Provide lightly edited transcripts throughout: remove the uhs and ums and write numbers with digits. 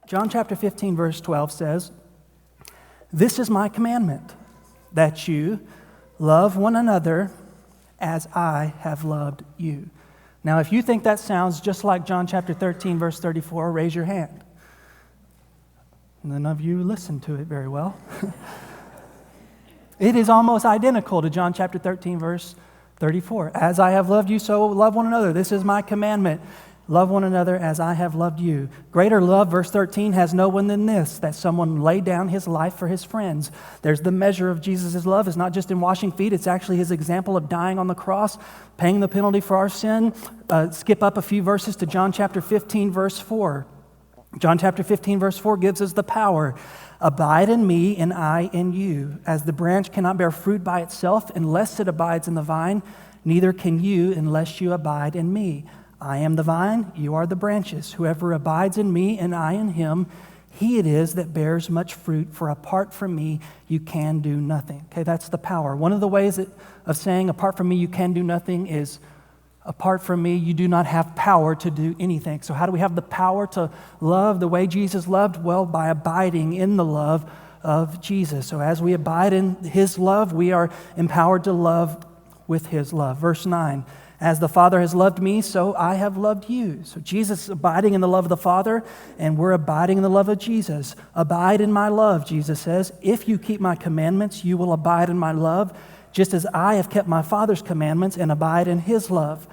John chapter 15, verse 12 says, "This is my commandment, that you love one another as I have loved you." Now, if you think that sounds just like John chapter 13, verse 34, raise your hand. None of you listened to it very well. It is almost identical to John chapter 13, verse 34. "As I have loved you, so love one another. This is my commandment. Love one another as I have loved you. Greater love," verse 13, "has no one than this, that someone lay down his life for his friends." There's the measure of Jesus' love. It's not just in washing feet. It's actually his example of dying on the cross, paying the penalty for our sin. Skip up a few verses to John chapter 15, verse 4. John chapter 15, verse 4 gives us the power. "Abide in me, and I in you. As the branch cannot bear fruit by itself unless it abides in the vine, neither can you unless you abide in me. I am the vine, you are the branches. Whoever abides in me and I in him, he it is that bears much fruit, for apart from me you can do nothing." Okay, that's the power. One of the ways of saying apart from me you can do nothing is apart from me you do not have power to do anything. So how do we have the power to love the way Jesus loved? Well, by abiding in the love of Jesus. So as we abide in his love, we are empowered to love with his love. Verse 9. "As the Father has loved me, so I have loved you." So Jesus is abiding in the love of the Father, and we're abiding in the love of Jesus. "Abide in my love," Jesus says. "If you keep my commandments, you will abide in my love, just as I have kept my Father's commandments and abide in his love.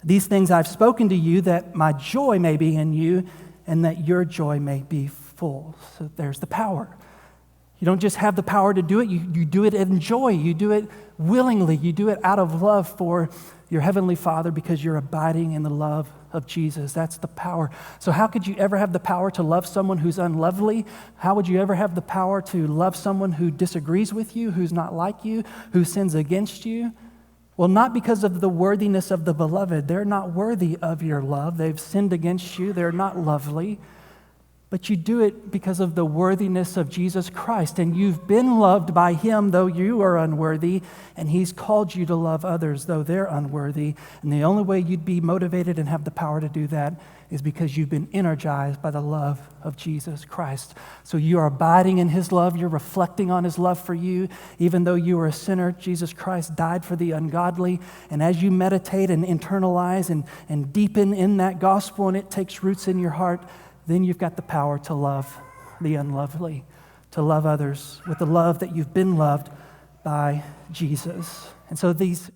These things I've spoken to you, that my joy may be in you, and that your joy may be full." So there's the power. You don't just have the power to do it, you do it in joy. You do it willingly. You do it out of love for your heavenly Father because you're abiding in the love of Jesus. That's the power. So how could you ever have the power to love someone who's unlovely? How would you ever have the power to love someone who disagrees with you, who's not like you, who sins against you? Well, not because of the worthiness of the beloved. They're not worthy of your love. They've sinned against you. They're not lovely. But you do it because of the worthiness of Jesus Christ. And you've been loved by him, though you are unworthy. And he's called you to love others, though they're unworthy. And the only way you'd be motivated and have the power to do that is because you've been energized by the love of Jesus Christ. So you are abiding in his love. You're reflecting on his love for you. Even though you were a sinner, Jesus Christ died for the ungodly. And as you meditate and internalize and deepen in that gospel, and it takes roots in your heart, then you've got the power to love the unlovely, to love others with the love that you've been loved by Jesus. And so these